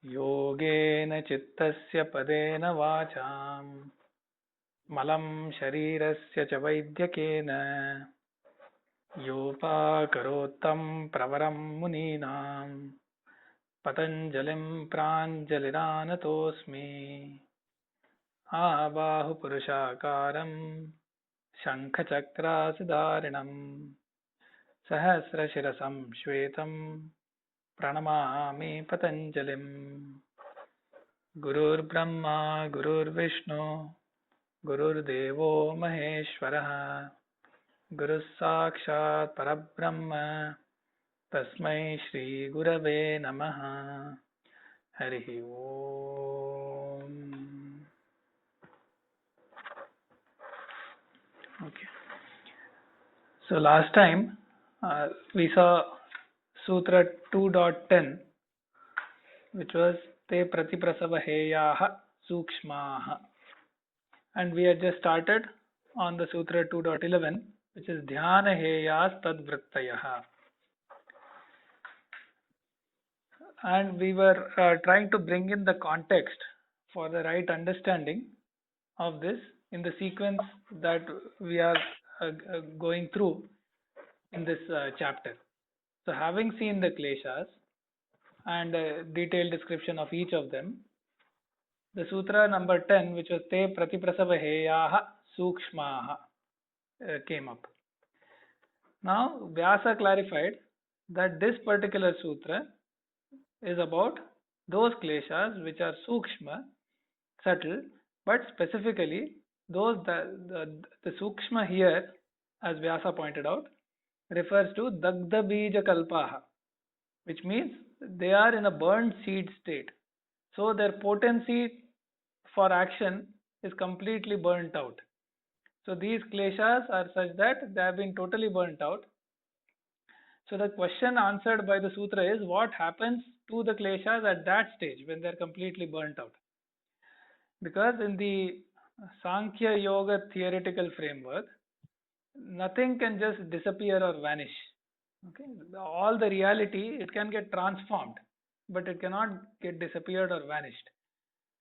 योगेन चित्तस्य पदेन वाचां मलं शरीरस्य च वैद्यकेन योपाकरोत्तं प्रवरं मुनीनां पतञ्जलिं प्राञ्जलिरानतोऽस्मि आबाहुपुरुषाकारं शङ्खचक्रासुधारिणं सहस्रशिरसं श्वेतं प्रणमामि पतञ्जलिम् गुरुर्ब्रह्मा गुरुर्विष्णु गुरुर्देवो महेश्वरः गुरुः साक्षात् परब्रह्म तस्मै श्री गुरवे नमः हरिः ओम. Okay. So last time we saw Sutra 2.10, which was Te Pratiprasavaheyaha Sukshmaha, and we had just started on the Sutra 2.11, which is Dhyana Heyas Tadvrittayaha. And we were trying to bring in the context for the right understanding of this in the sequence that we are going through in this chapter. So having seen the kleshas and a detailed description of each of them, the sutra number 10, which was Te Pratiprasavaheyaha Sukshmaha, came up. Now Vyasa clarified that this particular sutra is about those kleshas which are sukshma, subtle, but specifically those the sukshma here, as Vyasa pointed out, refers to dagda bija kalpaha, which means they are in a burned seed state. So their potency for action is completely burnt out. So these kleshas are such that they have been totally burnt out. So the question answered by the sutra is, what happens to the kleshas at that stage when they are completely burnt out? Because in the Sankhya Yoga theoretical framework, nothing can just disappear or vanish. Okay, all the reality, it can get transformed, but it cannot get disappeared or vanished.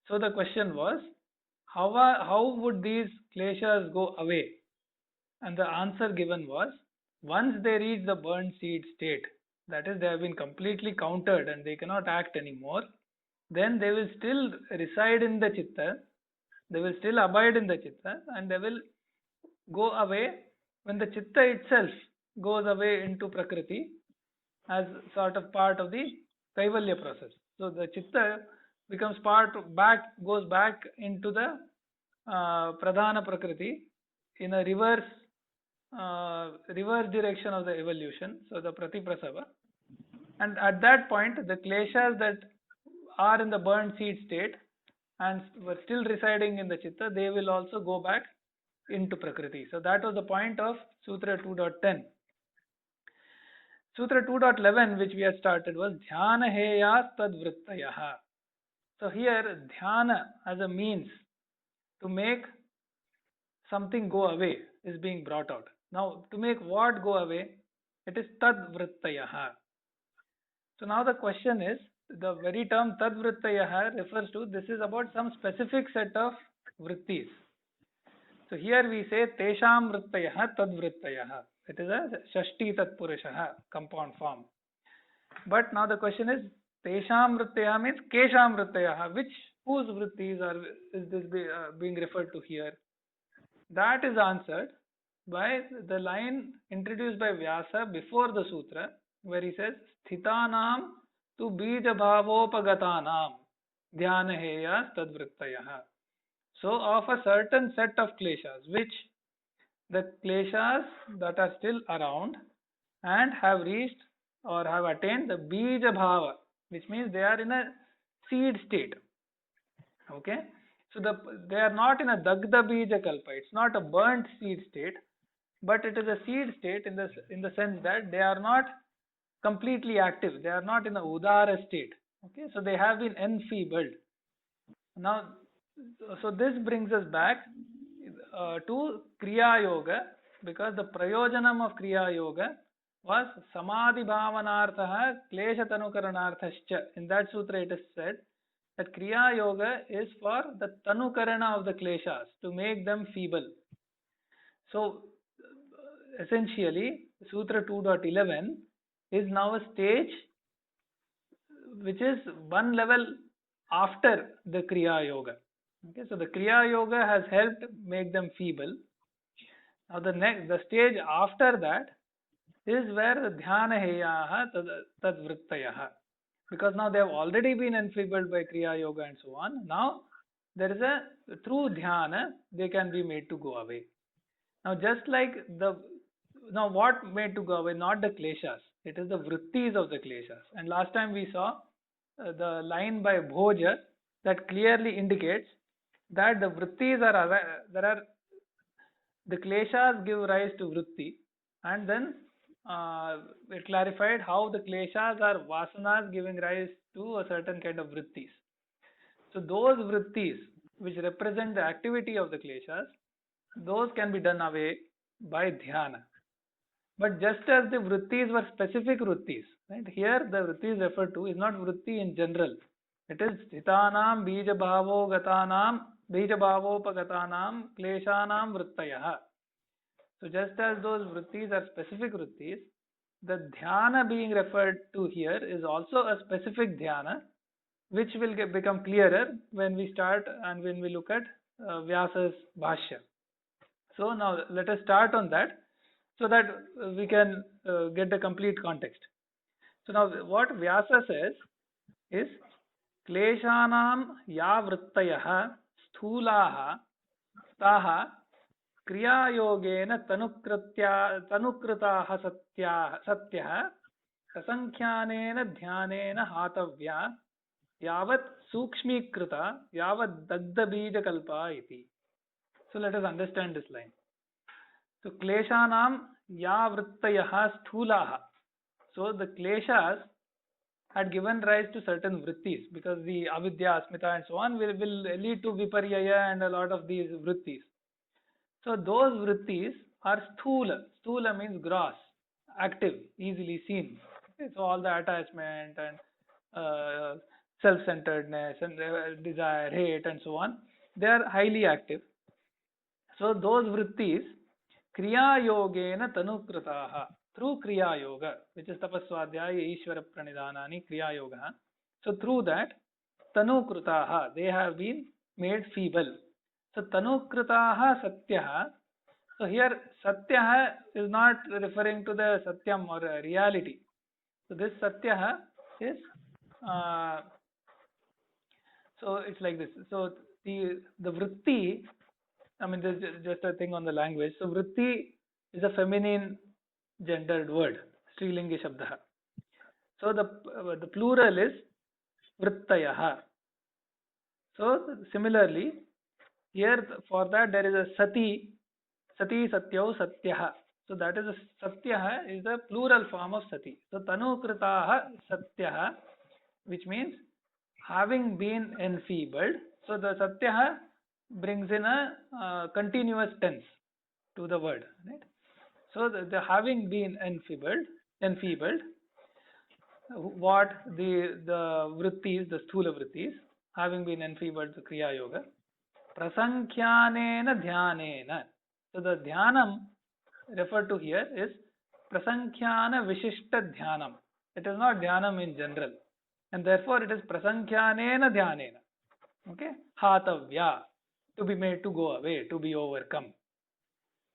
So the question was, how would these kleshas go away? And the answer given was, once they reach the burned seed state, that is, they have been completely countered and they cannot act anymore, then they will still reside in the chitta, they will still abide in the chitta, and they will go away when the chitta itself goes away into prakriti as sort of part of the kaivalya process. So the chitta becomes goes back into the pradhana prakriti in a reverse direction of the evolution, so the pratiprasava. And at that point, the kleshas that are in the burned seed state and were still residing in the chitta, they will also go back into prakriti. So that was the point of Sutra 2.10. Sutra 2.11, which we had started, was Dhyana Heyas Tadvrittayaha. So here, Dhyana as a means to make something go away is being brought out. Now, to make what go away? It is Tadvrittayaha. So now the question is, the very term Tadvrittayaha refers to, this is about some specific set of vrittis. So here we say Tesham Vrittayaha Tadvrittayaha. It is a Shashti Tatpurushaha compound form. But now the question is, Tesham Vrittayaha means Kesham Vrittayaha. Whose vrittis is this being referred to here? That is answered by the line introduced by Vyasa before the sutra, where he says, Sthitanam tu bija bhavopagathanam dhyana heyas tadvrittayaha. So of a certain set of kleshas, which the kleshas that are still around and have reached or have attained the bija bhava, which means they are in a seed state. Okay, so they are not in a dagda bija kalpa. It's not a burnt seed state, but it is a seed state in the sense that they are not completely active. They are not in a udara state. Okay, so they have been enfeebled. Now, so this brings us back to Kriya Yoga, because the prayojanam of Kriya Yoga was samadhi bhavanarthaha klesha tanukaranarthascha. In that sutra it is said that Kriya Yoga is for the Tanukarana of the Kleshas, to make them feeble. So, essentially, Sutra 2.11 is now a stage which is one level after the Kriya Yoga. Okay, so the Kriya Yoga has helped make them feeble. Now the stage after that is where the Dhyana Heyaha Tad Vrittayaha. Because now they have already been enfeebled by Kriya Yoga and so on. Now there is a, through Dhyana, they can be made to go away. Now just like now what made to go away? Not the Kleshas. It is the Vrittis of the Kleshas. And last time we saw the line by Bhoja that clearly indicates that the Vrittis are, the Kleshas give rise to Vritti, and then it clarified how the Kleshas are Vasanas giving rise to a certain kind of Vrittis. So those Vrittis which represent the activity of the Kleshas, those can be done away by Dhyana. But just as the Vrittis were specific Vrittis, right? Here the Vrittis referred to is not Vritti in general. It is Hitanam Bijabhavopaгаtanam Kleshanam Vrittayaha. So just as those Vrittis are specific Vrittis, the Dhyana being referred to here is also a specific Dhyana, which will become clearer when we start and when we look at Vyasa's Bhashya. So now let us start on that so that we can get the complete context. So now what Vyasa says is Kleshanam ya vrittayaha sthulaha taha क्रियायोगेन तनुकृताः सत्यः प्रसंख्यानेन ध्यानेन हातव्या यावत् सूक्ष्मीकृता यावत् दग्धबीजकल्पा इति. So let us understand this line. So kleshanam ya vrittayah sthulaha. So the kleshas had given rise to certain vrittis, because the avidya, asmita and so on will lead to viparyaya and a lot of these vrittis. So those vrittis are sthula. Sthula means gross, active, easily seen. Okay, so all the attachment and self-centeredness and desire, hate and so on, they are highly active. So those vrittis, kriya yogena tanukritaha, through kriya yoga, which is tapaswadhyaya ishvara pranidhanani kriya yoga. So through that, tanukritaha, they have been made feeble. So tanukritaha satyaha. So here satyaha is not referring to the satyam or reality. So this satyaha is so it's like this. So the vritti, I mean there's just a thing on the language. So vritti is a feminine gendered word, Strilingi Shabdaha. So the plural is vrittayaha. So similarly, here for that there is a sati satyau satyaha. So that is a satyaha is the plural form of sati. So tanukritaha satyaha, which means having been enfeebled. So the satyaha brings in a continuous tense to the word, right? So the having been enfeebled, what the vrittis, the sthula vrittis, having been enfeebled, the kriya yoga, prasankyanena dhyanena. So the dhyanam referred to here is prasankhyana vishishta dhyanam. It is not dhyanam in general, and therefore it is prasankyanena dhyanena. Okay, hatavya, to be made to go away, to be overcome.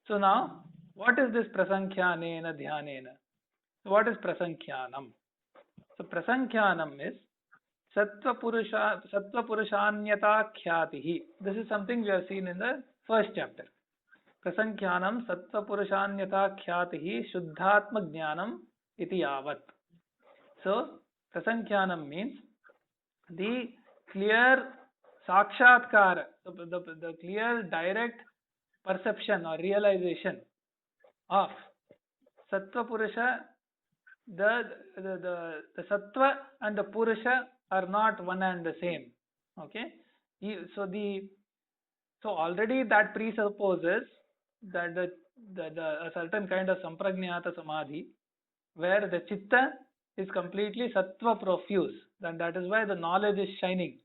So now, what is this prasankyanena dhyanena? So what is prasankhyanam? So prasankhyanam is sattva purushanyata khyatihi. This is something we have seen in the first chapter. Prasankhyanam sattva purushanyata khyatihi shuddhatma jnanam iti yavat. So prasankhyanam means the clear sakshatkara, the clear direct perception or realization of sattva purusha. The sattva and the purusha are not one and the same. Okay, so already that presupposes that a certain kind of samprajnata samadhi, where the chitta is completely sattva profuse, and that is why the knowledge is shining.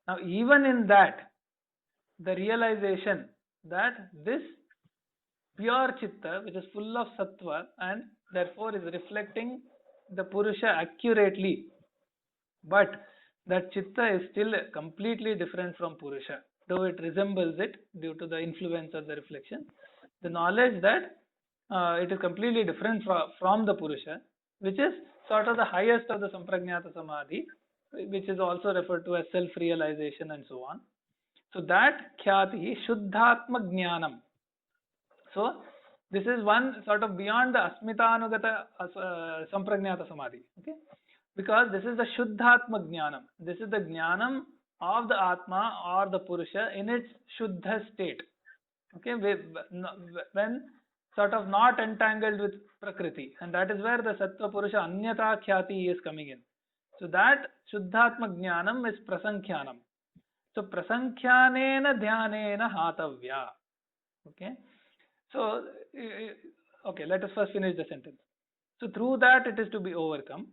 Now, even in that, the realization that this pure chitta, which is full of sattva and therefore is reflecting the Purusha accurately, but that chitta is still completely different from Purusha, though it resembles it due to the influence of the reflection. The knowledge that it is completely different from the Purusha, which is sort of the highest of the Samprajnata Samadhi, which is also referred to as self-realization and so on. So that khyati shuddhatma jnanam. So this is one sort of beyond the asmitanugata samprajnata samadhi. Okay, because this is the shuddhatma jnanam. This is the jnanam of the atma or the purusha in its shuddha state. Okay, when sort of not entangled with prakriti, and that is where the sattva purusha anyata khyati is coming in. So that shuddhatma jnanam is prasankhyanam. So prasankhyanena dhyanena hatavya. Okay. So, okay, let us first finish the sentence. So, through that it is to be overcome.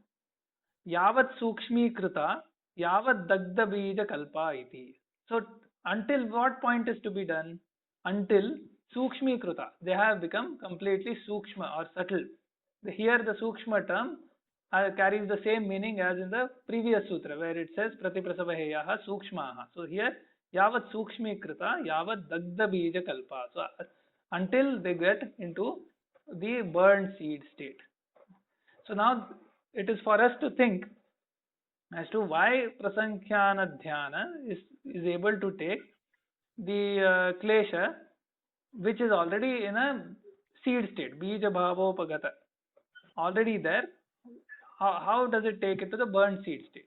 Yavat sukshmi krita, yavat dagda bija kalpa iti. So, until what point is to be done? Until sukshmi krita, they have become completely sukshma or subtle. Here the sukshma term carries the same meaning as in the previous sutra where it says pratiprasavaheyaha sukshmaha. So, here yavat sukshmi krita, yavat dagda bija kalpa. So, until they get into the burned seed state. So now it is for us to think as to why prasankhyana dhyana is able to take the klesha which is already in a seed state, bija bhavopagata, already there. How does it take it to the burned seed state?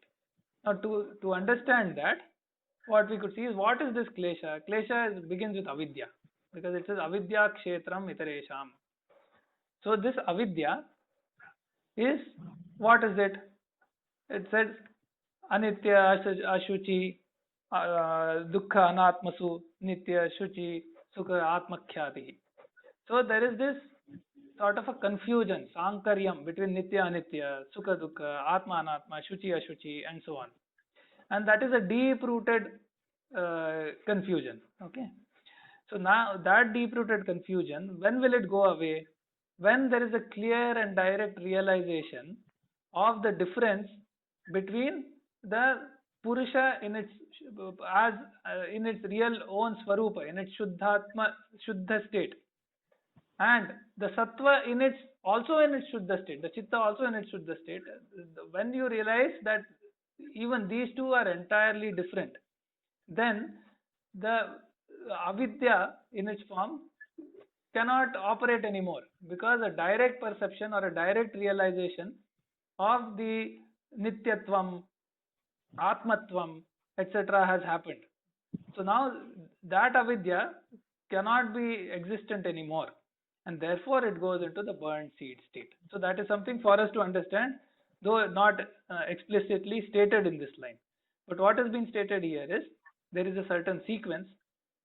Now to understand that, what we could see is what is this klesha? Klesha begins with avidya, because it says avidya kshetram itaresham. So this avidya is, what is it? It says anitya ashuchi dukkha anatmasu nitya shuchi sukha atmakhyati. So there is this sort of a confusion, sankaryam between nitya anitya, sukha dukkha, atma anatma, shuchi ashuchi, and so on. And that is a deep-rooted confusion. Okay. So now that deep-rooted confusion, when will it go away? When there is a clear and direct realization of the difference between the Purusha in its in its real own Swarupa, in its Shuddha state, and the Sattva in its also in its Shuddha state, the Chitta also in its Shuddha state. When you realize that even these two are entirely different, then the avidya in its form cannot operate anymore, because a direct perception or a direct realization of the nityatvam, atmatvam, etc. has happened. So now that avidya cannot be existent anymore, and therefore it goes into the burned seed state. So that is something for us to understand, though not explicitly stated in this line. But what has been stated here is there is a certain sequence.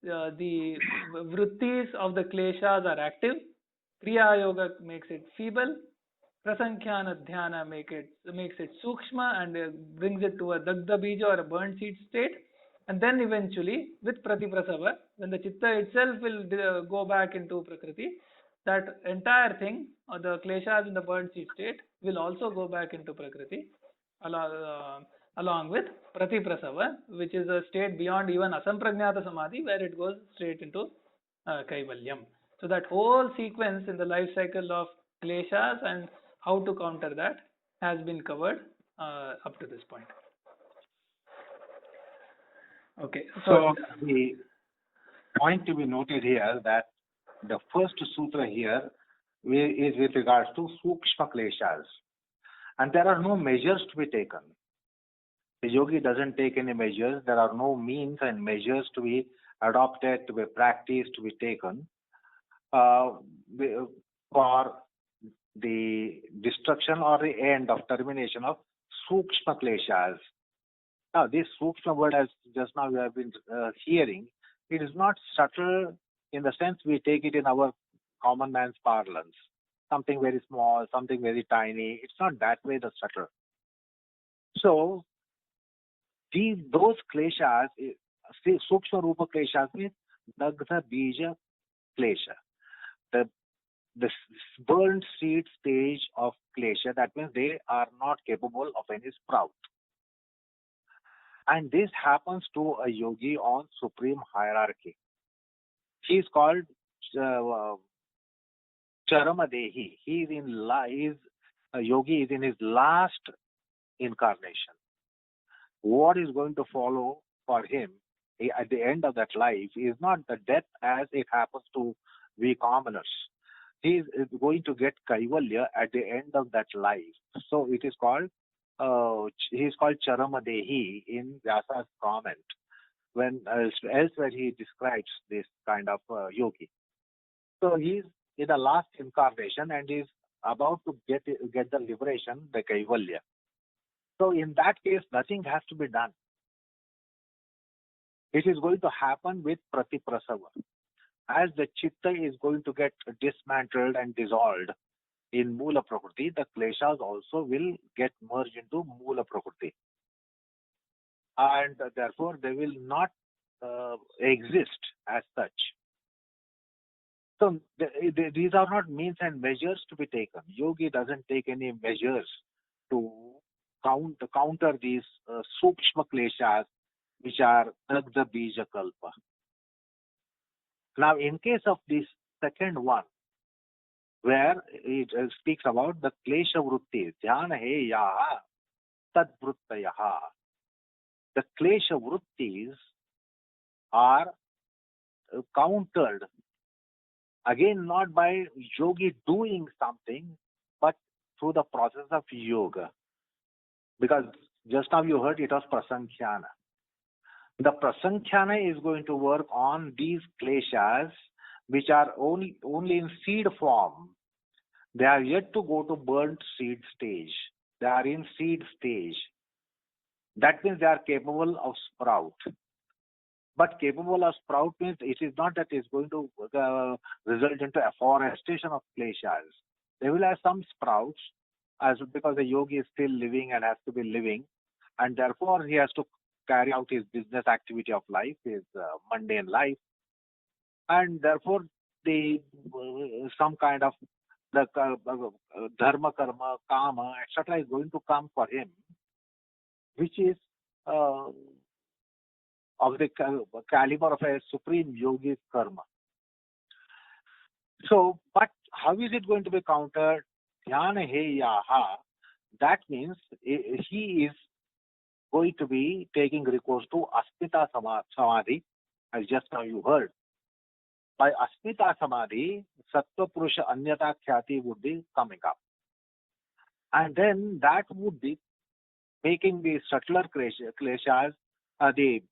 The vrittis of the kleshas are active, kriya yoga makes it feeble, prasankhyanā dhyana makes it sukshma and brings it to a dagda bija or a burnt seed state. And then eventually with pratiprasava, when the chitta itself will go back into prakriti, that entire thing, or the kleshas in the burnt seed state, will also go back into prakriti along with pratiprasava, which is a state beyond even asamprajnata samadhi, where it goes straight into kaivalyam. So that whole sequence in the life cycle of kleshas and how to counter that has been covered up to this point. Okay. So the point to be noted here that the first sutra here is with regards to sukshma kleshas, and there are no measures to be taken. The yogi doesn't take any measures. There are no means and measures to be adopted, to be practiced, to be taken for the destruction or the end of termination of sukshma kleshas. Now, this sukshma word, as just now we have been hearing, it is not subtle in the sense we take it in our common man's parlance. Something very small, something very tiny. It's not that way the subtle. So, those kleshas, see, Sukshma Rupa kleshas means Dagdha Bija klesha. The burnt seed stage of klesha, that means they are not capable of any sprout. And this happens to a yogi on supreme hierarchy. He is called uh, Charamadehi. He is a yogi is in his last incarnation. What is going to follow for him at the end of that life is not the death as it happens to we commoners. Is going to get Kaivalya at the end of that life. So it is called, he is called Charamadehi in Vyasa's comment. When elsewhere he describes this kind of yogi. So he's in the last incarnation and is about to get the liberation, the Kaivalya. So in that case, nothing has to be done. It is going to happen with Pratiprasava. As the chitta is going to get dismantled and dissolved in Mula Prakriti, the kleshas also will get merged into Mula Prakriti. And therefore, they will not exist as such. So these are not means and measures to be taken. Yogi doesn't take any measures to counter these sukshma kleshas, which are Dagdha Bija Kalpa. Now, in case of this second one, where it speaks about the klesha vrutti, dhyana he yaha tad vruttayaha. The klesha vruttis are countered, again, not by yogi doing something, but through the process of yoga. Because just now you heard it was prasankhana. The prasankhana is going to work on these kleshas, which are only in seed form. They are yet to go to burnt seed stage. They are in seed stage. That means they are capable of sprout. But capable of sprout means it is not that it's going to result into afforestation of kleshas. They will have some sprouts, because the yogi is still living and has to be living, and therefore he has to carry out his business activity of life, his mundane life, and therefore the some kind of the dharma, karma, kama, etc. is going to come for him, which is of the caliber of a supreme yogi's karma. So, but how is it going to be countered? Dhyana he yaha. That means he is going to be taking recourse to Asmita Samadhi, as just now you heard. By Asmita Samadhi, Sattva Purusha Anyata Khyati would be coming up. And then that would be making the subtler kleshas, the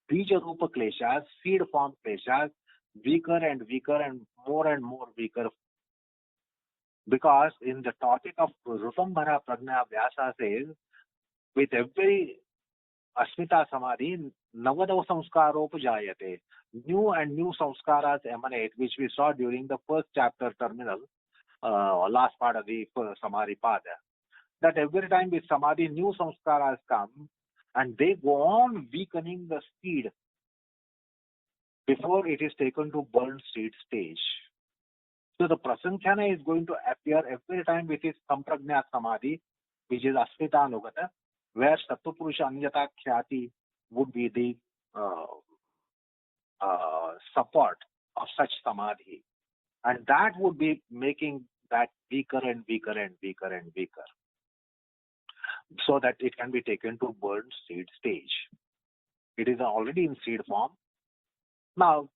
Bija Rupa kleshas, seed form kleshas, weaker and weaker and more weaker. Because in the topic of Rutambhara Prajna, Vyasa says, with every Asmita Samadhi, Navadav Samskaropajayate. New and new samskaras emanate, which we saw during the first chapter terminal, last part of the Samadhi Pada. That every time with Samadhi, new samskaras come and they go on weakening the seed before it is taken to burnt seed stage. So the prasankhana is going to appear every time with his Samprajna Samadhi, which is Asmita Anugata, where Sattva-purusha Anyata Khyati would be the support of such Samadhi. And that would be making that weaker and weaker and weaker and weaker, so that it can be taken to burnt seed stage. It is already in seed form. Now,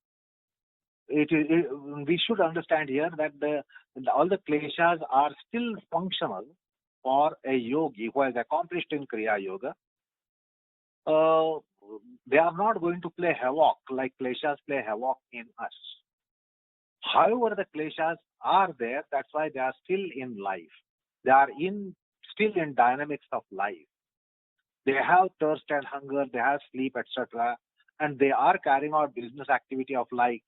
we should understand here that all the kleshas are still functional for a yogi who has accomplished in Kriya Yoga. They are not going to play havoc like kleshas play havoc in us. However, the kleshas are there. That's why they are still in life. They are still in dynamics of life. They have thirst and hunger. They have sleep, etc. And they are carrying out business activity of life,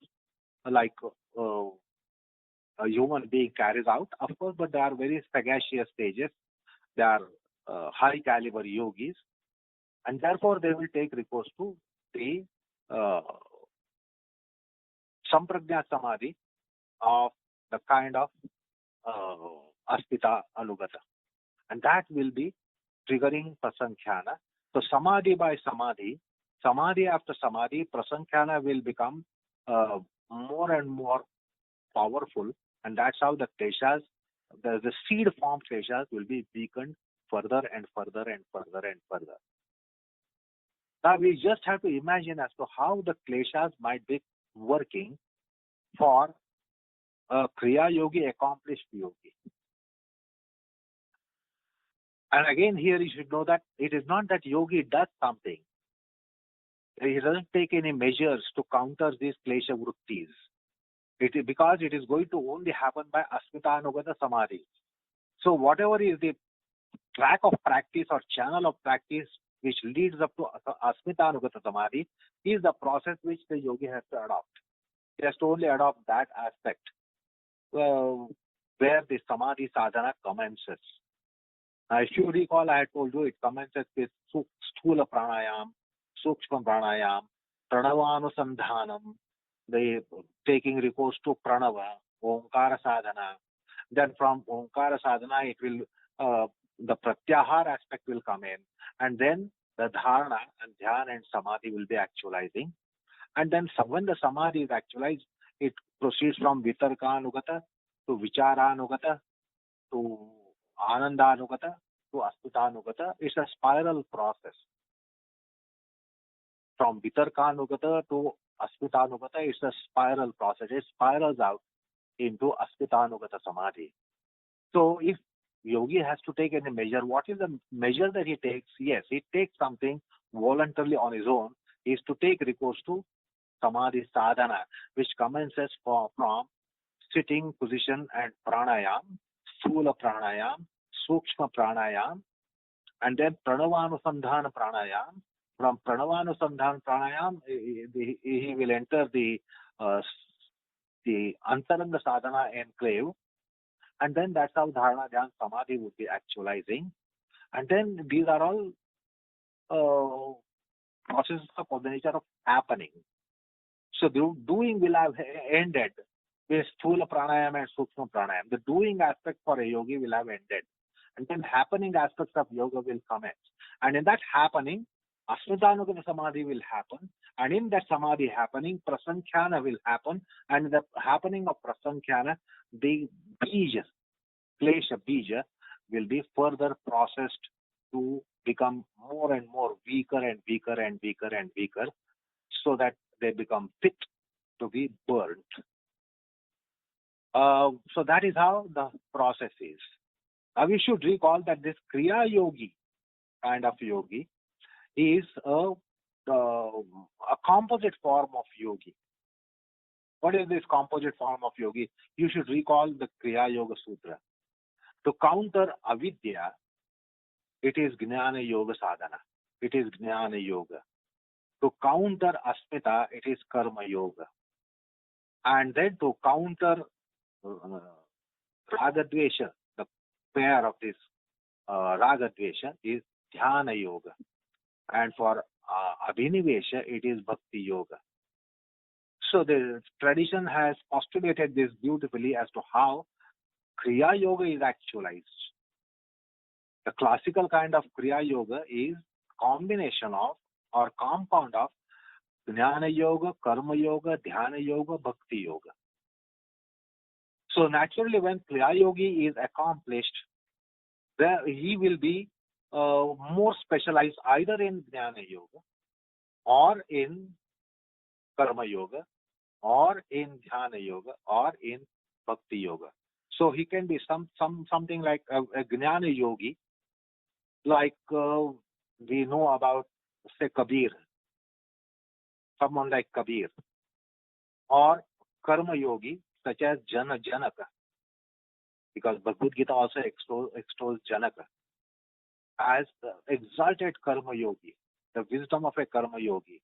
like a human being carries out, of course, but they are very sagacious stages. They are high caliber yogis. and therefore they will take recourse to the Samprajna Samadhi of the kind of Aspita Anugata. And that will be triggering Prasankhana. So Samadhi by Samadhi, Samadhi after Samadhi, Prasankhana will become more and more powerful, and that's how the kleshas, the seed form kleshas will be weakened further and further and further and further. Now we just have to imagine as to how the kleshas might be working for a Kriya Yogi, accomplished yogi. And again, here you should know that it is not that yogi does something. He doesn't take any measures to counter these klesha vrittis. Because it is going to only happen by Asmitanugata Samadhi. So whatever is the track of practice or channel of practice which leads up to Asmitanugata Samadhi is the process which the yogi has to adopt. He has to only adopt that aspect where the Samadhi sadhana commences. Now, if you recall, I had told you it commences with Sthula Pranayam, Sukshma Pranayam, Pranavanusandhanam, the taking recourse to Pranava, Omkara Sadhana. Then from Omkara Sadhana, it will the Pratyahar aspect will come in, and then the Dharana and Dhyan and Samadhi will be actualizing. And then when the Samadhi is actualized, it proceeds from Vitarkanugata to Vicharanugata to Anandanugata to Aspitanugata. It's a spiral process. From Vitarkanugata to Aspitanugata, it's a spiral process. It spirals out into Aspitanugata Samadhi. So if yogi has to take any measure, what is the measure that he takes? Yes, he takes something voluntarily on his own, is to take recourse to Samadhi sadhana, which commences from sitting position and pranayam, Sthula Pranayam, Sukshma Pranayam, and then Pranavanusandhana Pranayam. From Pranavanusandhana Pranayam, he will enter the Antaranga Sadhana enclave, and then that's how Dharana Dhyan Samadhi would be actualizing. And then these are all processes of the nature of happening. So the doing will have ended with Sthula Pranayam and Sukshma Pranayam. The doing aspect for a yogi will have ended. And then happening aspects of yoga will commence. And in that happening, Asmitanugata Samadhi will happen. And in that Samadhi happening, Prasankhana will happen. And in the happening of Prasankhana, the Bija, Klesha Bija, will be further processed to become more and more weaker and weaker and weaker and weaker, so that they become fit to be burnt. So that is how the process is. Now we should recall that this Kriya Yogi kind of yogi is a composite form of yogi. What is this composite form of yogi? You should recall the Kriya Yoga Sutra. To counter avidya, it is Jnana Yoga Sadhana. It is Jnana Yoga. To counter Asmita, it is Karma Yoga. And then to counter Ragadvesha, the pair of this Ragadvesha, is Dhyana Yoga. And for Abhinivesha, it is Bhakti Yoga. So the tradition has postulated this beautifully as to how Kriya Yoga is actualized. The classical kind of Kriya Yoga is combination of or compound of Jnana Yoga, Karma Yoga, Dhyana Yoga, Bhakti Yoga. So naturally, when Kriya Yogi is accomplished, there he will be more specialized either in Jnana Yoga or in Karma Yoga or in Dhyana Yoga or in Bhakti Yoga. So he can be something like a Jnana Yogi, like we know about, say, Kabir, someone like Kabir, or Karma Yogi such as Janaka, because Bhagavad Gita also extols Janaka as the exalted Karma Yogi, the wisdom of a Karma Yogi.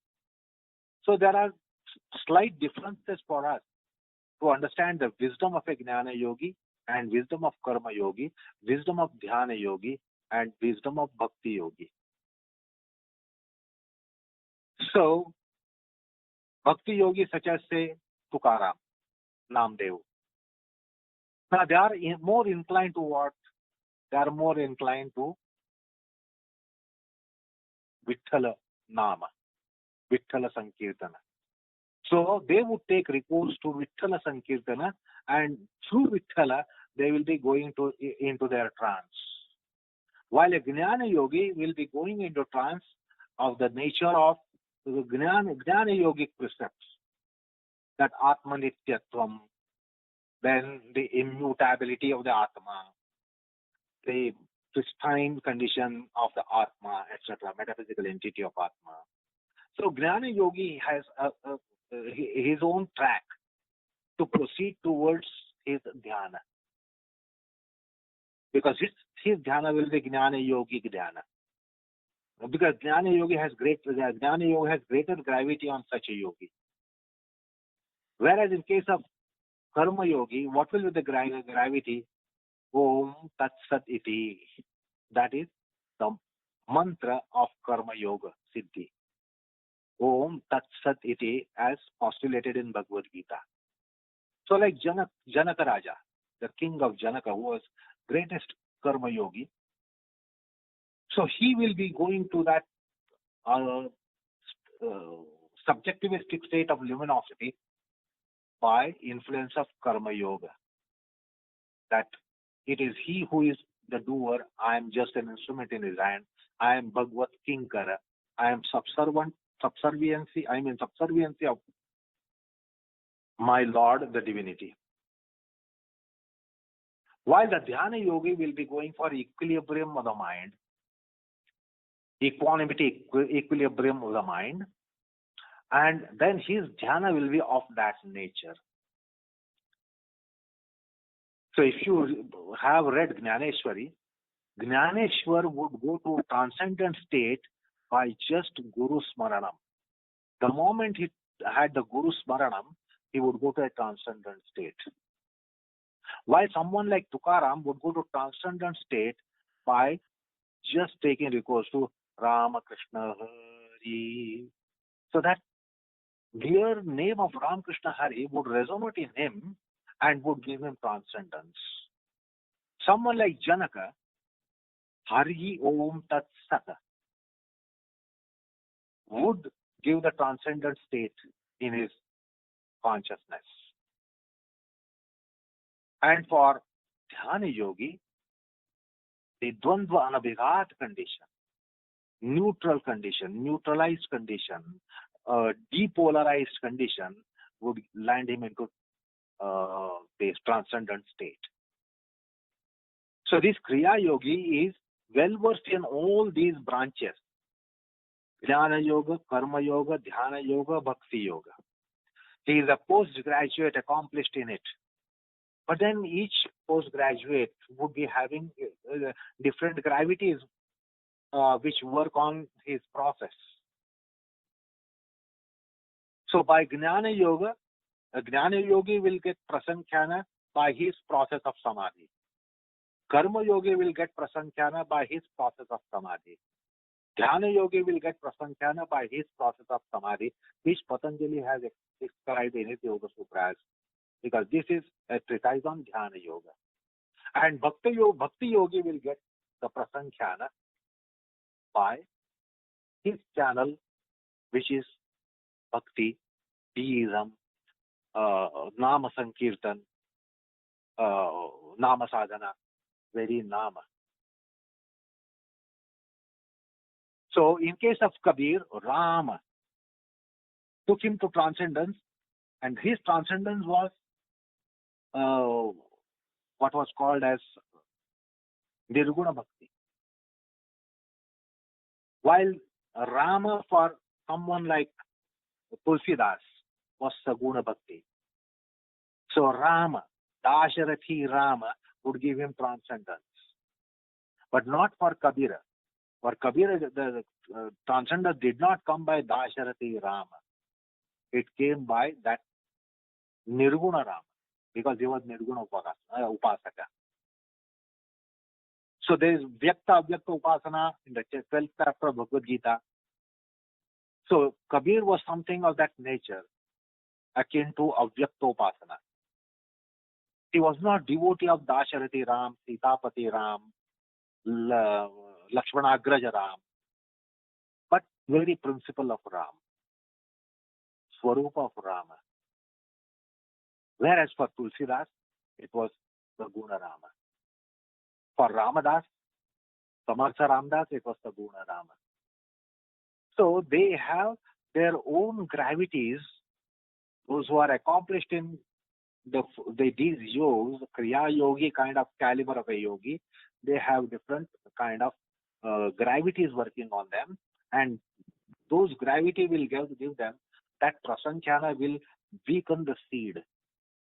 So there are slight differences for us to understand the wisdom of a Jnana Yogi and wisdom of Karma Yogi, wisdom of Dhyana Yogi and wisdom of Bhakti Yogi. So, bhakti yogis such as say Tukaram, Namdev. Now they are more inclined to what? They are more inclined to Vithala Nama, Vithala Sankirtana. So they would take recourse to Vithala Sankirtana, and through Vithala they will be going into their trance. While a Jnana yogi will be going into trance of the nature of the Jnana yogic precepts, that Atmanityatvam, then the immutability of the Atma, the pristine condition of the Atma, etc., metaphysical entity of Atma. So Jnana yogi has his own track to proceed towards his dhyana, because his dhyana will be Jnana yogic dhyana. Because Jnana yogi has greater gravity on such a yogi. Whereas in case of Karma yogi, what will be the gravity? Om Tat Sat Iti. That is the mantra of Karma Yoga Siddhi. Om Tat Sat Iti, as postulated in Bhagavad Gita. So like Janaka Raja, the king of Janaka, who was greatest Karma yogi, so he will be going to that subjectivistic state of luminosity by influence of Karma Yoga. That it is he who is the doer, I am just an instrument in his hand, I am Bhagavad Kinkara, I am subserviency of my Lord, the divinity. While the Dhyana yogi will be going for equilibrium of the mind, equanimity, equilibrium of the mind, and then his dhyana will be of that nature. So if you have read Jnaneshwari, Jnaneshwar would go to a transcendent state by just Guru Smaranam. The moment he had the Guru Smaranam, he would go to a transcendent state. While someone like Tukaram would go to transcendent state by just taking recourse to Ramakrishna Hari. So that dear name of Ramakrishna Hari would resonate in him and would give him transcendence. Someone like Janaka, Hari Om Tat Sat, would give the transcendent state in his consciousness. And for Dhyana yogi, the Dvandva Anabhigat condition, neutral condition, neutralized condition, depolarized condition would land him into this transcendent state. So this Kriya yogi is well versed in all these branches: Jnana yoga, Karma yoga, Dhyana yoga, Bhakti yoga. He is a postgraduate accomplished in it. But then each postgraduate would be having different gravities which work on his process. So by Jnana yoga, a Jnana yogi will get prasankhana by his process of samadhi. Karma yogi will get prasankhana by his process of samadhi. Dhyana yogi will get prasankhana by his process of samadhi, which Patanjali has described in his Yoga Sutras, because this is a treatise on Dhyana yoga. And Bhakti yogi will get the prasankhana by his channel, which is Bhakti, Deism, Nama Sankirtan, Nama Sadhana, very Nama. So in case of Kabir, Rama took him to transcendence, and his transcendence was what was called as Nirguna Bhakti. While Rama for someone like Tulsidas was Saguna Bhakti. So Rama, Dasharathi Rama, would give him transcendence. But not for Kabira. For Kabira, the transcendence did not come by Dasharathi Rama. It came by that Nirguna Rama, because he was Nirguna Upasaka. So there is Vyakta Avyakta Upasana in the 12th chapter of Bhagavad Gita. So Kabir was something of that nature, akin to Avyaktopasana. He was not devotee of Dasharati Ram, Sitapati Ram, Lakshmanagraja Ram, but very principle of Ram, Swarupa of Rama. Whereas for Tulsidas, it was the Guna Rama. For Ramadas, Samartha Ramdas, it was the Guna Rama. So they have their own gravities. Those who are accomplished in these yogs, Kriya Yogi kind of caliber of a yogi, they have different kind of gravities working on them, and those gravity will give them that prasankhana will weaken the seed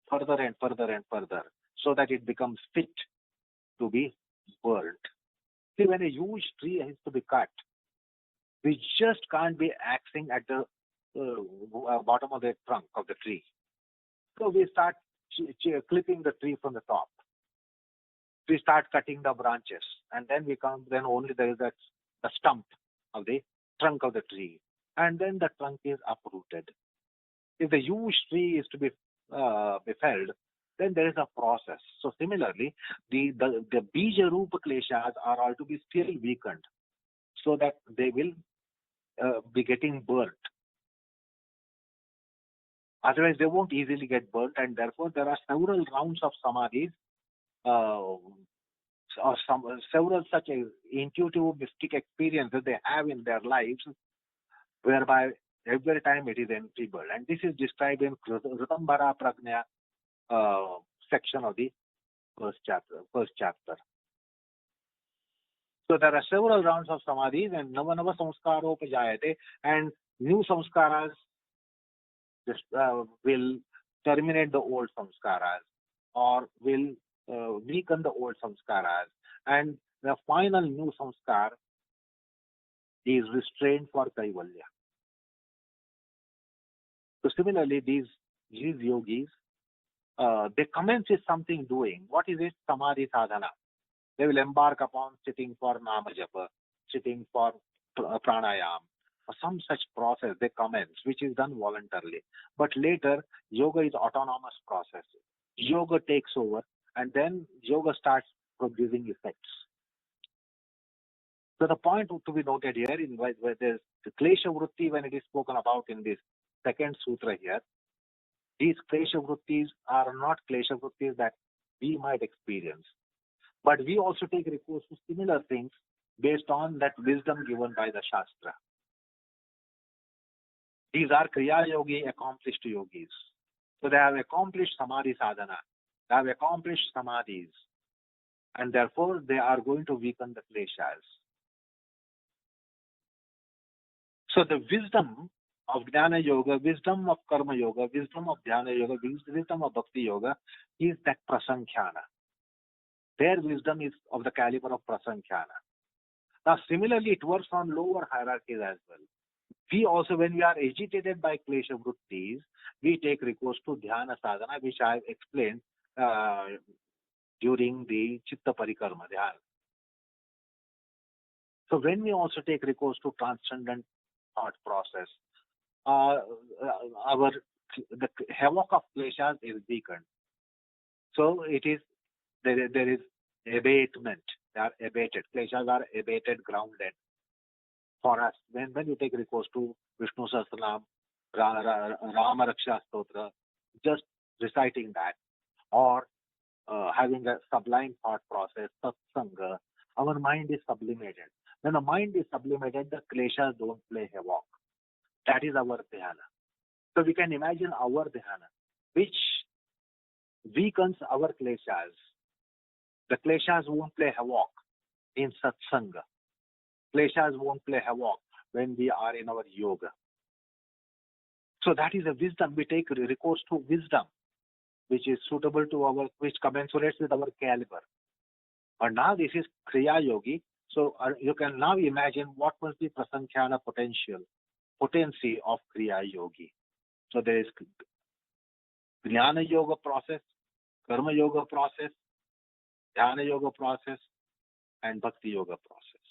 further and further and further, so that it becomes fit to be burnt. See, when a huge tree has to be cut, we just can't be axing at the bottom of the trunk of the tree. So we start clipping the tree from the top. We start cutting the branches, and then then only there is the stump of the trunk of the tree, and then the trunk is uprooted. If the huge tree is to be felled, then there is a process. So similarly, the bija rupa kleshas are all to be still weakened, so that they will be getting burnt. Otherwise, they won't easily get burnt, and therefore there are several rounds of samadhis, or several such intuitive mystic experiences they have in their lives, whereby every time it is enfeebled. And this is described in Ritambara Prajna section of the first chapter. So there are several rounds of samadhis, and Nava samskaropajayate, and new samskaras will terminate the old samskaras, or will weaken the old samskaras, and the final new samskar is restrained for kaivalya. So similarly, these yogis, they commence with something doing. What is it? Samadhi sadhana. They will embark upon sitting for nama japa, sitting for pranayam, or some such process they commence, which is done voluntarily. But later, yoga is autonomous process. Yoga takes over, and then yoga starts producing effects. So the point to be noted here, in where there's the klesha vritti, when it is spoken about in this second sutra here, these klesha vrittis are not klesha vrittis that we might experience. But we also take recourse to similar things based on that wisdom given by the Shastra. These are Kriya Yogi, accomplished yogis. So they have accomplished Samadhi sadhana. They have accomplished Samadhis. And therefore, they are going to weaken the kleshas. So the wisdom of Jnana Yoga, wisdom of Karma Yoga, wisdom of Dhyana Yoga, wisdom of Bhakti Yoga is that prasankhana. Their wisdom is of the caliber of prasankhana. Now, similarly, it works on lower hierarchies as well. We also, when we are agitated by klesha vrittis, we take recourse to dhyana sadhana, which I have explained during the chitta parikarma dhyana. So when we also take recourse to transcendent thought process, the havoc of kleshas is weakened. So it is there is abatement. They are abated. Kleshas are abated, grounded. For us, when you take recourse to Vishnu Sahasranam, Rama Raksha Stotra, just reciting that, or having a sublime thought process, satsanga, our mind is sublimated. When the mind is sublimated, the kleshas don't play havoc. That is our dhyana. So we can imagine our dhyana, which weakens our kleshas. The kleshas won't play havoc in satsanga. Kleshas won't play havoc when we are in our yoga. So that is a wisdom. We take recourse to wisdom, which is suitable to which commensurates with our caliber. And now this is Kriya Yogi. So you can now imagine what was the prasankhana potency of Kriya Yogi. So there is Jnana Yoga process, Karma Yoga process, Dhyana Yoga process, and Bhakti Yoga process.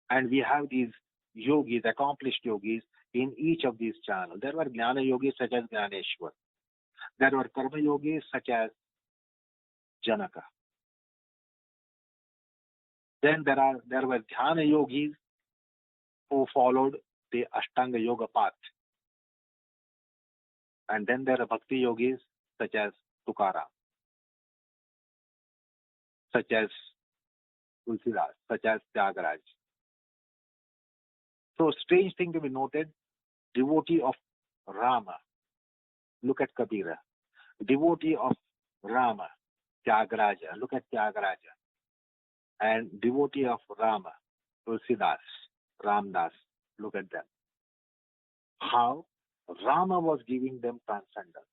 And we have these yogis, accomplished yogis in each of these channels. There were Jnana yogis such as Jnaneshwar. There were Karma yogis such as Janaka. Then there were Dhyana yogis who followed the Ashtanga Yoga path. And then there are Bhakti yogis such as Tukaram, such as Tulsidas, such as Tyagaraja. So strange thing to be noted, devotee of Rama. Look at Kabira. Devotee of Rama, Tyagaraja. Look at Tyagaraja. And devotee of Rama, Tulsidas, Ramdas. Look at them. How Rama was giving them transcendence.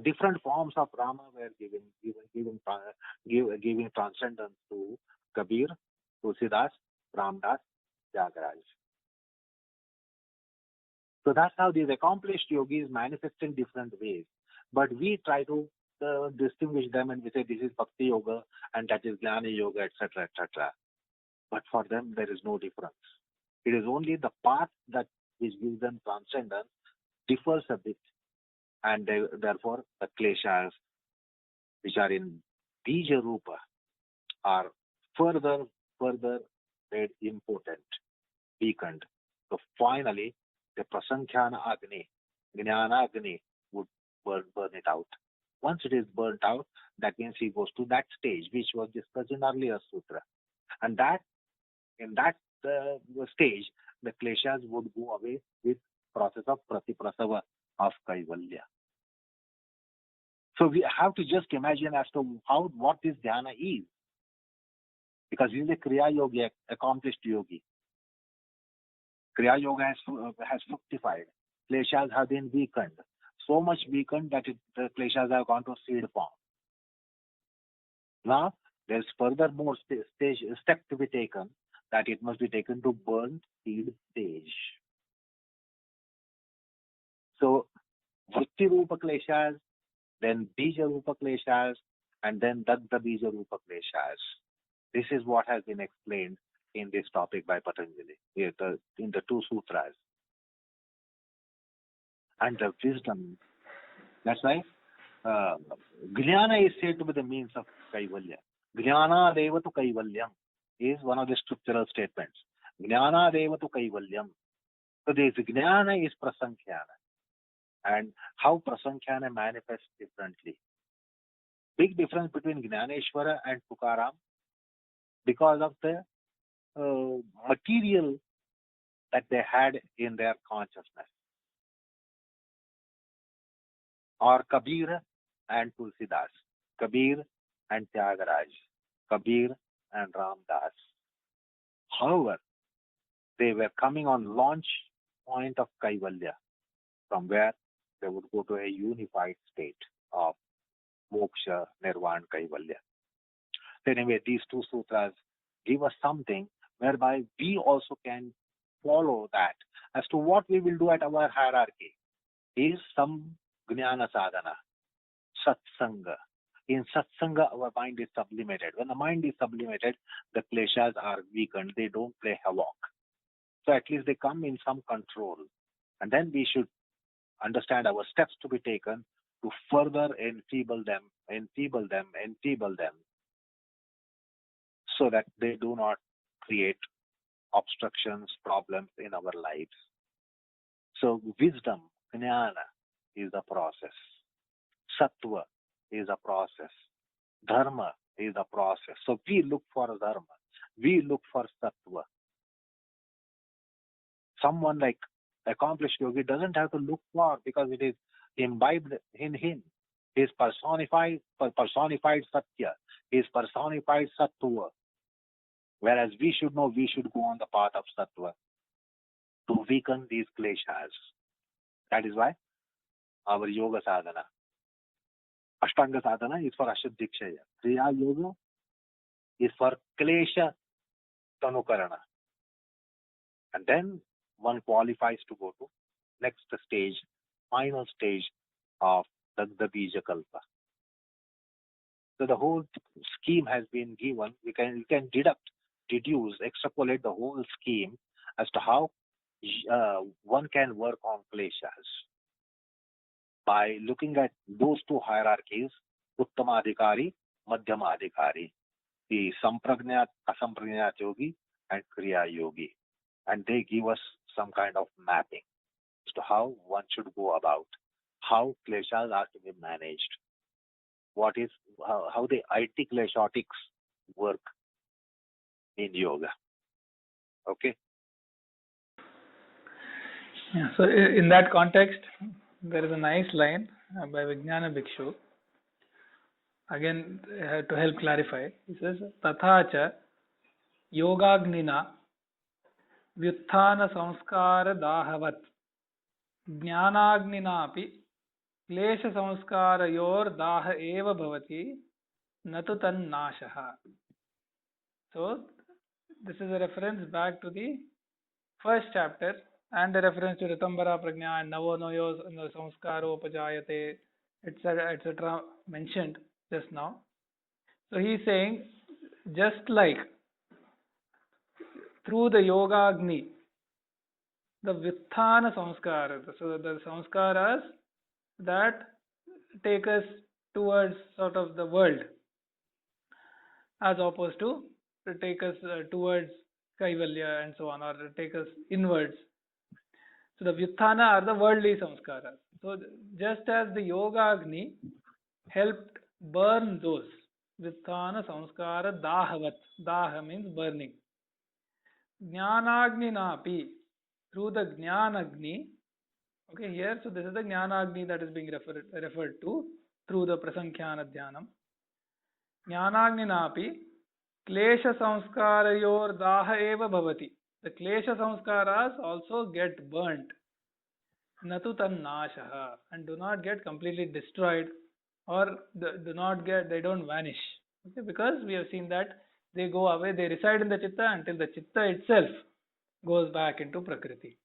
Different forms of Rama were giving transcendence to Kabir, Tulsidas, Ramdas, Tyagaraja. So that's how these accomplished yogis manifest in different ways. But we try to distinguish them and we say this is Bhakti Yoga and that is Jnana Yoga, etc., etc. But for them, there is no difference. It is only the path that which gives them transcendence differs a bit. And therefore, the kleshas which are in Bija Rupa are further made impotent, weakened. So finally, the Prasankhana Agni, Jnana Agni would burn it out. Once it is burnt out, that means he goes to that stage which was discussed in earlier sutra. And that in that stage, the kleshas would go away with process of pratiprasava of kaivalya. So we have to just imagine as to what this dhyana is. Because he is a Kriya Yogi, accomplished yogi. Kriya Yoga has fructified. Kleshas have been weakened. So much weakened that the kleshas have gone to seed form. Now, there's further more step to be taken, that it must be taken to burnt seed stage. So, Vritti Rupa Kleshas, then Bija Rupa Kleshas, and then Dagda Bija Rupa Kleshas. This is what has been explained in this topic by Patanjali, in the two sutras. And the wisdom, that's why Jnana is said to be the means of Kaivalya. Jnana devatu Kaivalyam is one of the scriptural statements. Jnana devatu Kaivalyam. So this Jnana is Prasankhana. And how Prasankhana manifests differently. Big difference between Jnaneshwara and Tukaram because of the material that they had in their consciousness. Or Kabir and Tulsidas, Kabir and Tyagaraja, Kabir and Ramdas. However, they were coming on launch point of Kaivalya, from where they would go to a unified state of Moksha, Nirvana, Kaivalya. Anyway, these two sutras give us something whereby we also can follow that as to what we will do at our hierarchy. Is some Jnana sadhana, satsanga. In satsanga, our mind is sublimated. When the mind is sublimated, the kleshas are weakened. They don't play havoc. So at least they come in some control. And then we should understand our steps to be taken to further enfeeble them, so that they do not create obstructions, problems in our lives. So wisdom, jnana, is a process. Sattva is a process. Dharma is a process. So we look for dharma. We look for sattva. Someone like accomplished yogi doesn't have to look for, because it is imbibed in him. He is personified Satya. He is personified Sattva. Whereas we should know, we should go on the path of Sattva to weaken these kleshas. That is why our yoga sadhana, Ashtanga sadhana, is for Ashuddhikshaya. Kriya yoga is for klesha tanukarana. And then one qualifies to go to next stage, final stage of Dagda Bija Kalpa. So the whole scheme has been given. We can deduct extrapolate the whole scheme as to how one can work on kleshas by looking at those two hierarchies, Uttamadhikari, Madhyamadhikari, the Sampragnat, Asampragnat Yogi, and Kriya Yogi. And they give us some kind of mapping as to how one should go about, how kleshas are to be managed, what is how the IT kleshotics work in yoga. Okay. Yeah, so in that context, there is a nice line by Vijnana Bhikshu. Again, to help clarify, he says, "Tatha cha yogagnina vyuthana samskara dahavat jnanagninapi klesha samskarayor daha eva bhavati natu tannashaha." So, this is a reference back to the first chapter and a reference to Ritambara Prajna and Navo Noyo Samskaro Upajayate, etc. mentioned just now. So he is saying, just like through the Yoga Agni, the Vithana Samskara, so the Samskaras that take us towards sort of the world, as opposed to take us towards Kaivalya and so on, or take us inwards. So the Vyuthana are the worldly samskaras. So just as the Yoga Agni helped burn those, Vyuthana samskara dahavat, daha means burning. Jnanagni napi, through the Jnanagni, okay, here, so this is the Jnanagni that is being referred to through the Prasankhyan Dhyanam. Jnanagni napi, Klesha samskarayor daha eva bhavati. The Klesha samskaras also get burnt. Natu tannashaha, and do not get completely destroyed, or they don't vanish. Okay, because we have seen that they go away, they reside in the chitta until the chitta itself goes back into Prakriti.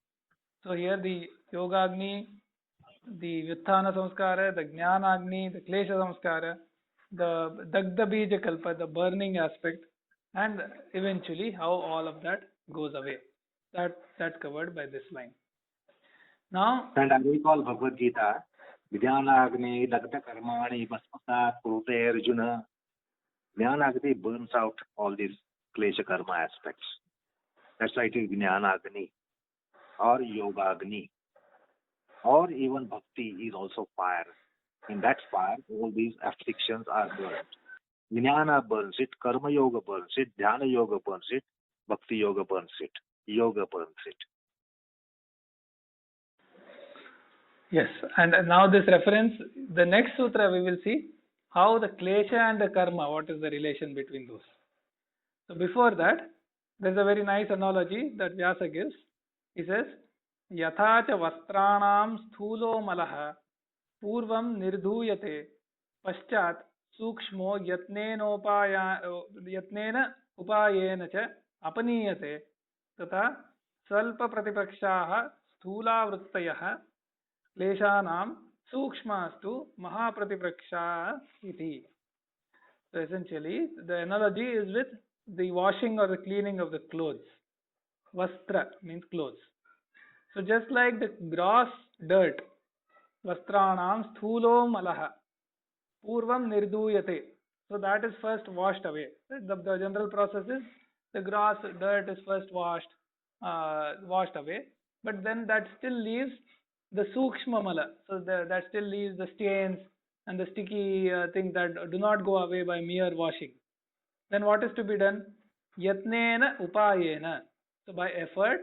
So here the Yoga Agni, the Vyuthana samskara, the Jnana Agni, the Klesha samskara, the Dagda Bija Kalpa, the burning aspect, and eventually how all of that goes away. That's covered by this line. Now, and I recall Bhagavad Gita, Jnanagni Dagda Karmani Bhasmata Kurute Arjuna. Jnanagni burns out all these klesha karma aspects. That's why it is Jnanagni or Yogagni, or even Bhakti is also fire. In that fire, all these afflictions are burned. Jnana burns it, Karma Yoga burns it, Dhyana Yoga burns it, Bhakti Yoga burns it, Yoga burns it. Yes, and now this reference, the next sutra we will see how the klesha and the karma, what is the relation between those. So before that, there is a very nice analogy that Vyasa gives. He says, Yatha cha vastranam sthulo malaha purvam nirdhuyate paschat sukshmo yatnena upayena cha apaniyate tata svalpa pratipakshaha sthula vrittayah kleshanam sukshmastu mahapratipaksha iti. So essentially, the analogy is with the washing or the cleaning of the clothes. Vastra means clothes. So just like the gross dirt, vastranam sthulo malaha purvam nirduyate. So that is first washed away. The general process is the gross dirt is first washed away, but then that still leaves the sukshma mala. So that still leaves the stains and the sticky things that do not go away by mere washing. Then what is to be done? Yatnena upayena. So by effort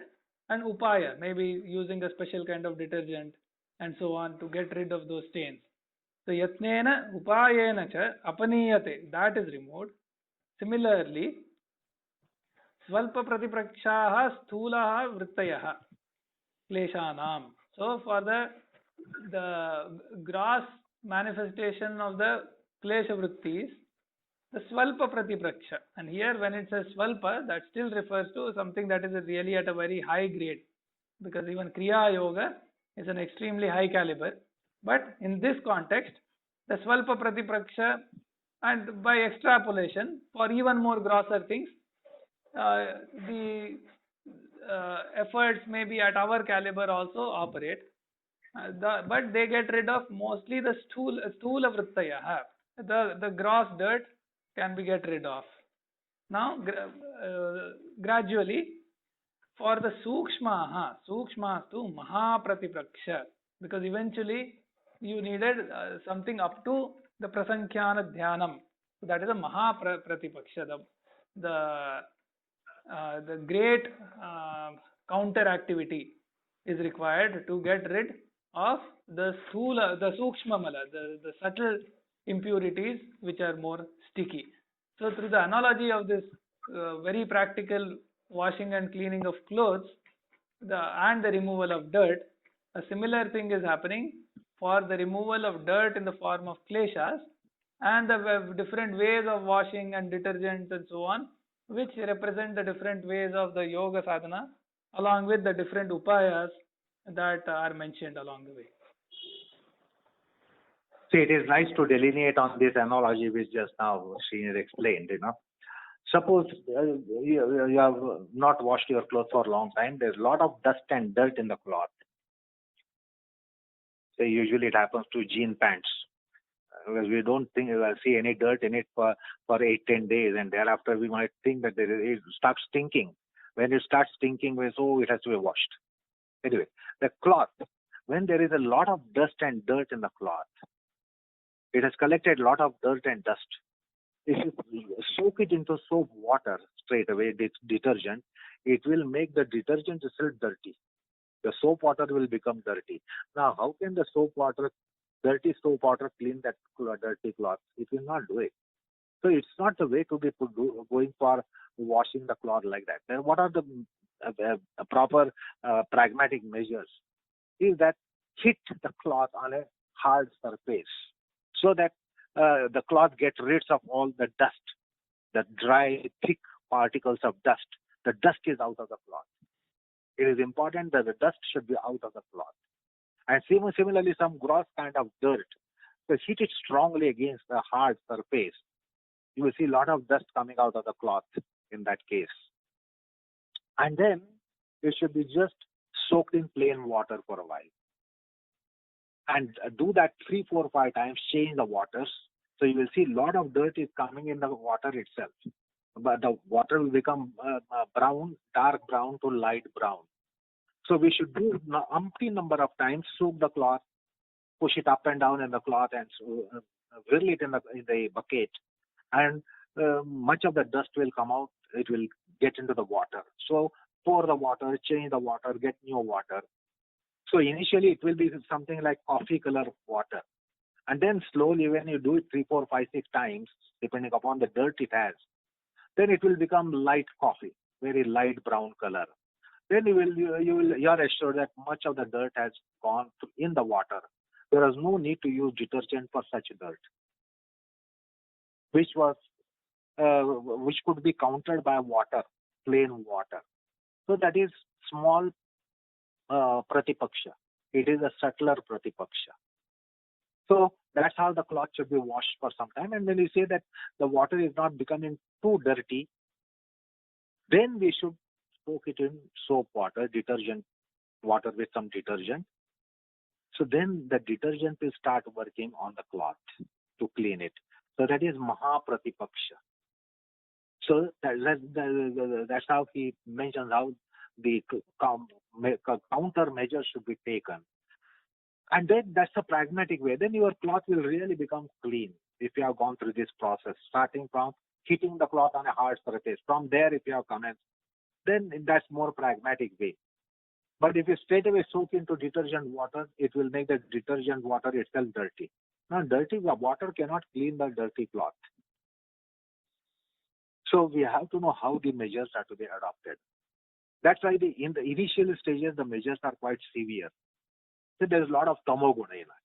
and upaya, maybe using a special kind of detergent and so on to get rid of those stains. So yatnena upayena cha apaniyate, that is removed. Similarly, svalpa pratiprakshaha sthulaha vrittayaha kleshanam. So for the gross manifestation of the klesha vrittis, the Svalpa Pratipraksha. And here when it says Svalpa, that still refers to something that is really at a very high grade, because even Kriya Yoga is an extremely high caliber. But in this context, the Svalpa Pratipraksha, and by extrapolation, for even more grosser things, the efforts maybe at our caliber also operate. But they get rid of mostly the sthula vrittaya. The gross dirt can be get rid of. Now gradually for the sukshma to mahapratipaksha, because eventually you needed something up to the prasankhyan dhyanam. So that is a mahapratipaksha, the great counter activity is required to get rid of the sukshma mala, the subtle impurities which are more sticky. So through the analogy of this very practical washing and cleaning of clothes and the removal of dirt, a similar thing is happening for the removal of dirt in the form of kleshas and the different ways of washing and detergents and so on, which represent the different ways of the yoga sadhana along with the different upayas that are mentioned along the way. See, it is nice to delineate on this analogy which just now Srinivas explained, Suppose you have not washed your clothes for a long time. There's a lot of dust and dirt in the cloth. So usually it happens to jean pants. Because we don't see any dirt in it for 8-10 days, and thereafter we might think that it starts stinking. When it starts stinking, we say, oh, it has to be washed. Anyway, the cloth, when there is a lot of dust and dirt in the cloth, it has collected a lot of dirt and dust. If you soak it into soap water straight away, detergent, it will make the detergent itself dirty. The soap water will become dirty. Now, how can the dirty soap water clean that dirty cloth? It will not do it. So it's not the way to be going for washing the cloth like that. Then what are the proper pragmatic measures? Is that hit the cloth on a hard surface so that the cloth gets rid of all the dust, the dry, thick particles of dust. The dust is out of the cloth. It is important that the dust should be out of the cloth. And similarly, some gross kind of dirt, so heat it strongly against the hard surface. You will see a lot of dust coming out of the cloth in that case. And then it should be just soaked in plain water for a while. And do that 3, 4, 5 times, change the waters. So you will see a lot of dirt is coming in the water itself. But the water will become brown, dark brown to light brown. So we should do umpteen number of times, soak the cloth, push it up and down in the cloth and whirl it in the bucket. And much of the dust will come out. It will get into the water. So pour the water, change the water, get new water. So initially it will be something like coffee color water. And then slowly when you do it 3, 4, 5, 6 times, depending upon the dirt it has, then it will become light coffee, very light brown color. Then you are assured that much of the dirt has gone in the water. There is no need to use detergent for such dirt, which could be countered by water, plain water. So that is small pratipaksha. It is a subtler pratipaksha. So that's how the cloth should be washed for some time. And when you say that the water is not becoming too dirty, then we should soak it in soap water, detergent water with some detergent. So then the detergent will start working on the cloth to clean it. So that is mahapratipaksha. So that's how he mentions how the counter measures should be taken. And then that's a pragmatic way. Then your cloth will really become clean if you have gone through this process, starting from hitting the cloth on a hard surface. From there, if you have commenced, then that's more pragmatic way. But if you straight away soak into detergent water, it will make the detergent water itself dirty. Now, dirty water cannot clean the dirty cloth. So we have to know how the measures are to be adopted. That's why in the initial stages, the measures are quite severe. So there's a lot of tamoguna in us.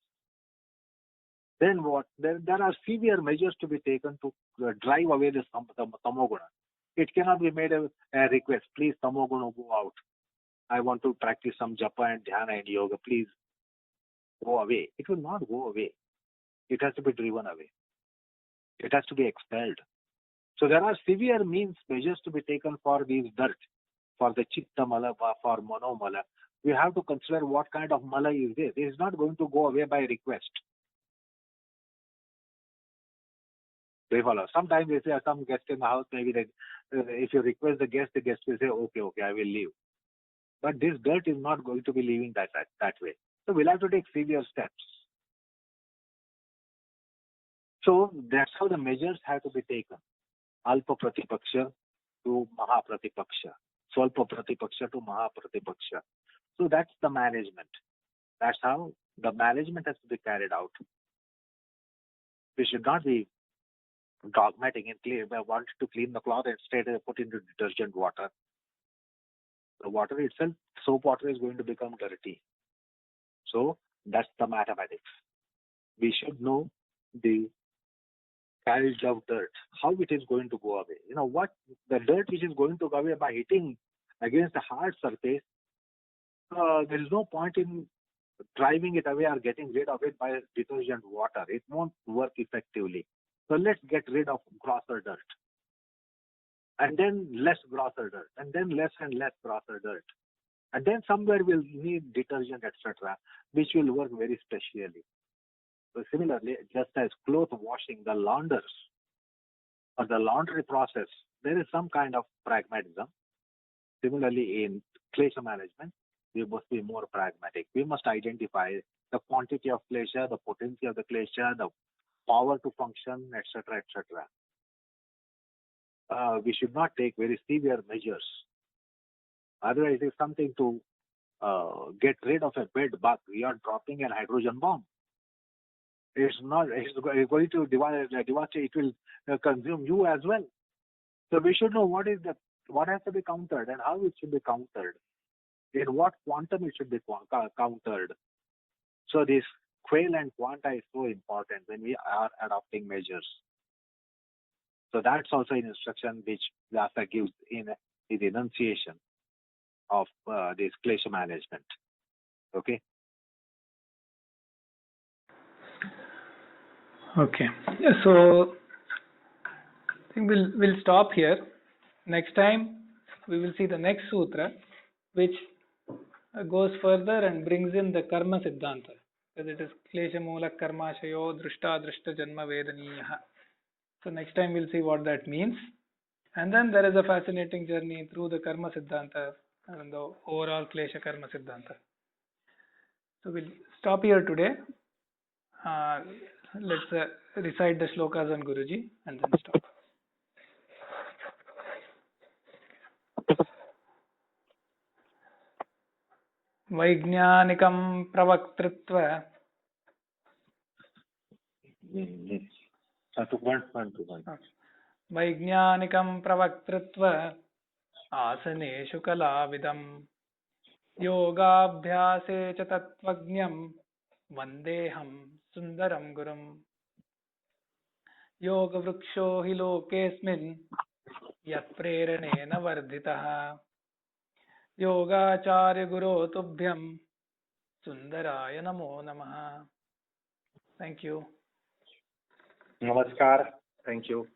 Then what? There are severe measures to be taken to drive away the tamoguna. It cannot be made a request, please tamoguna go out. I want to practice some japa and dhyana and yoga, please go away. It will not go away. It has to be driven away. It has to be expelled. So there are severe measures to be taken for these dirt, for the chitta mala, for mono mala. We have to consider what kind of mala is this. It is not going to go away by request. They follow. Sometimes they say some guest in the house, maybe they, if you request the guest will say, okay, I will leave. But this dirt is not going to be leaving that way. So we'll have to take severe steps. So that's how the measures have to be taken. Alpa Pratipaksha to Maha Pratipaksha. Swalpa Pratipaksha to Maha Pratipaksha. So that's the management. That's how the management has to be carried out. We should not be dogmatic and clear. I want to clean the cloth and instead put into detergent water. The water itself, soap water, is going to become dirty. So that's the mathematics. We should know the carriage of dirt, how it is going to go away. What the dirt which is going to go away by hitting against the hard surface, there is no point in driving it away or getting rid of it by detergent water. It won't work effectively. So let's get rid of grosser dirt. And then less grosser dirt. And then less and less grosser dirt. And then somewhere we'll need detergent, etc., which will work very specially. So similarly, just as cloth washing, the launders or the laundry process, there is some kind of pragmatism. Similarly, in klesha management, we must be more pragmatic. We must identify the quantity of klesha, the potency of the klesha, the power to function, etc., etc. We should not take very severe measures. Otherwise, it's something to get rid of a bed bug. We are dropping an hydrogen bomb. It's going to devastate. It will consume you as well. So we should know what has to be countered and how it should be countered. In what quantum it should be countered. So this quail and quanta is so important when we are adopting measures. So that's also an instruction which Vyasa gives in his enunciation of this klesha management. Okay. Okay. So I think we'll stop here. Next time we will see the next sutra, which goes further and brings in the karma siddhanta, because it is klesha moola karmashayo drushta drushta janma vedaniyaha. So next time we'll see what that means, and then there is a fascinating journey through the karma siddhanta and the overall klesha karma siddhanta. So we'll stop here today. Let's recite the shlokas on Guruji and then stop. वैज्ञानिकं प्रवक्तृत्व वैज्ञानिकं प्रवक्तृत्व आसनेषु कलाविदं योगाभ्यासे च तत्त्वज्ञं वन्देऽहं सुन्दरं गुरुं योगवृक्षो हि लोकेऽस्मिन् यत्प्रेरणेन वर्धितः योगाचार्य गुरो तुभ्यं सुंदराय नमो नमः. Thank you. Namaskar. Thank you.